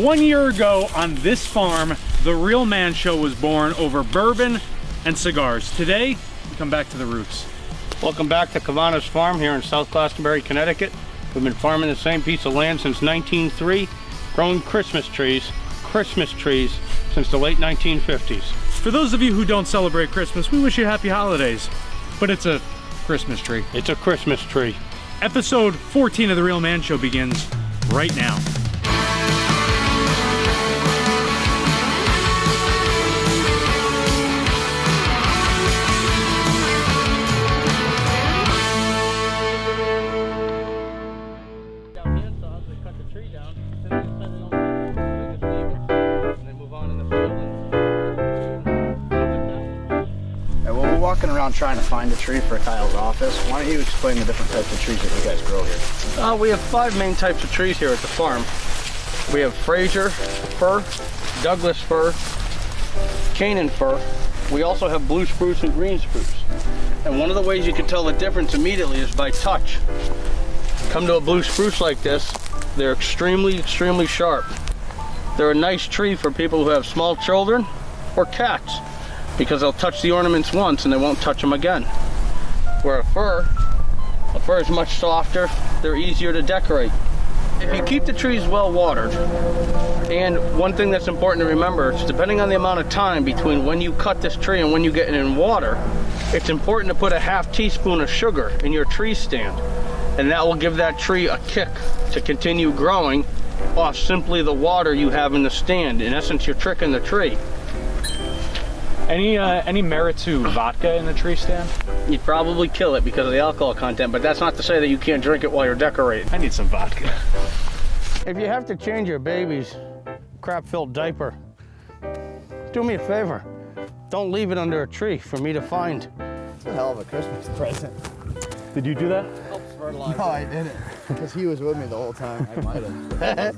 1 year ago on this farm, the Real Man Show was born over bourbon and cigars. Today, we come back to the roots. Welcome back to Cavanna's farm here in South Glastonbury, Connecticut. We've been farming the same piece of land since 1903, growing Christmas trees since the late 1950s. For those of you who don't celebrate Christmas, we wish you happy holidays. But it's a Christmas tree. It's a Christmas tree. Episode 14 of The Real Man Show begins right now. Walking around trying to find a tree for Kyle's office. Why don't you explain the different types of trees that you guys grow here? We have 5 main types of trees here at the farm. We have Fraser fir, Douglas fir, Canaan fir. We also have blue spruce and green spruce. And one of the ways you can tell the difference immediately is by touch. Come to a blue spruce like this, they're extremely sharp. They're a nice tree for people who have small children or cats, because they'll touch the ornaments once and they won't touch them again. Where a fir is much softer, they're easier to decorate. If you keep the trees well watered, and one thing that's important to remember is depending on the amount of time between when you cut this tree and when you get it in water, it's important to put a half teaspoon of sugar in your tree stand, and that will give that tree a kick to continue growing off simply the water you have in the stand. In essence, you're tricking the tree. Any merit to vodka in the tree stand? You'd probably kill it because of the alcohol content, but that's not to say that you can't drink it while you're decorating. I need some vodka. If you have to change your baby's crap-filled diaper, do me a favor. Don't leave it under a tree for me to find. It's a hell of a Christmas present. Did you do that? No, I didn't. Because he was with me the whole time. I might have.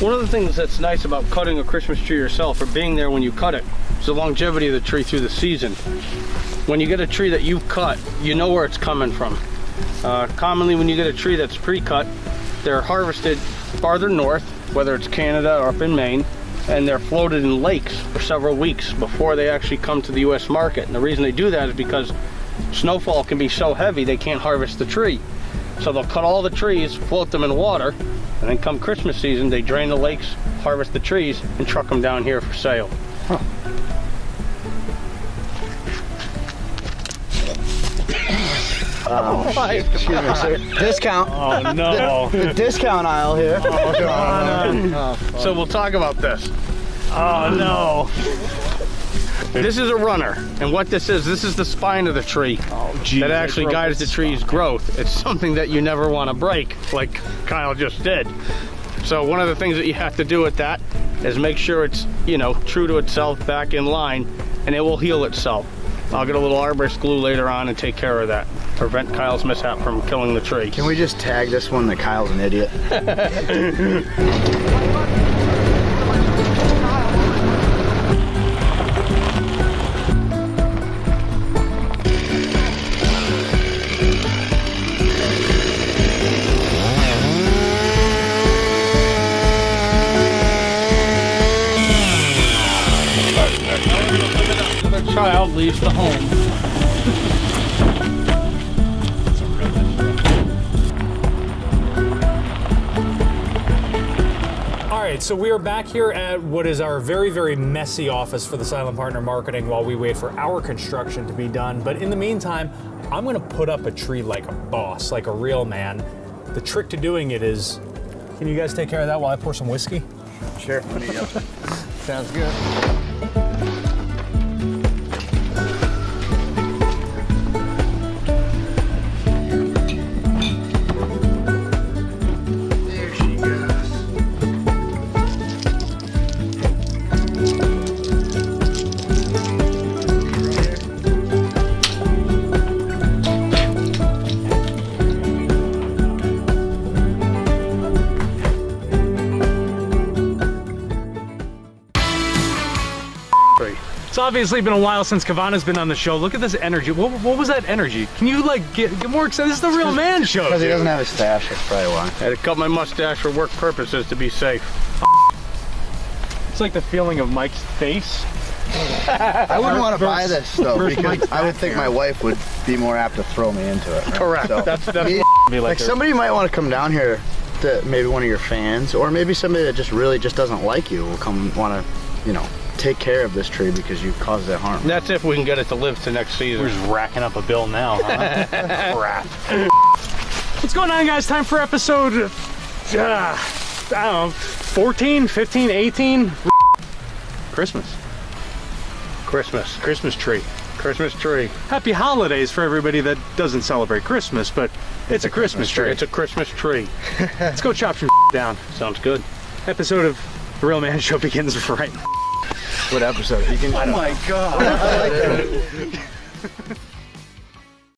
One of the things that's nice about cutting a Christmas tree yourself, or being there when you cut it, is the longevity of the tree through the season. When you get a tree that you've cut, you know where it's coming from. Commonly when you get a tree that's pre-cut, they're harvested farther north, whether it's Canada or up in Maine, and they're floated in lakes for several weeks before they actually come to the US market. And the reason they do that is because snowfall can be so heavy they can't harvest the tree. So they'll cut all the trees, float them in water, and then come Christmas season, they drain the lakes, harvest the trees, and truck them down here for sale. Huh. Excuse me, sir. Discount. Oh no. The discount aisle here. Oh, God. So we'll talk about this. Oh no. This is a runner, and what this is the spine of the tree that actually guides the tree's growth. It's something that you never want to break, like Kyle just did. So one of the things that you have to do with that is make sure it's, you know, true to itself, back in line, and it will heal itself. I'll get a little arborist glue later on and take care of that. Prevent Kyle's mishap from killing the tree. Can we just tag this one that Kyle's an idiot? Another child leaves the home. Alright, so we are back here at what is our very messy office for the Silent Partner Marketing while we wait for our construction to be done. But in the meantime, I'm gonna put up a tree like a boss, like a real man. The trick to doing it is, can you guys take care of that while I pour some whiskey? Sure. Sounds good. It's obviously been a while since Cavanna's been on the show. Look at this energy. What was that energy? Can you like get more excited? This is the Real Man Show. Because he doesn't have a stash, that's probably why. I had to cut my mustache for work purposes to be safe. It's like the feeling of Mike's face. I wouldn't want to buy this though, versus because Mike's I would think my wife would be more apt to throw me into it. Right? Correct. So, That's Be like there. somebody might want to come down here, to maybe one of your fans, or maybe somebody that just really just doesn't like you will come want to, you know, take care of this tree because you caused that harm. That's if we can get it to live to next season. We're just racking up a bill now, huh? Crap. What's going on, guys? Time for episode, I don't know, 14, 15, 18? Christmas. Christmas tree. Christmas tree. Happy holidays for everybody that doesn't celebrate Christmas, but it's a Christmas tree. It's a Christmas tree. Let's go chop some down. Sounds good. Episode of The Real Man Show begins right now. What episode? You can, Oh my God.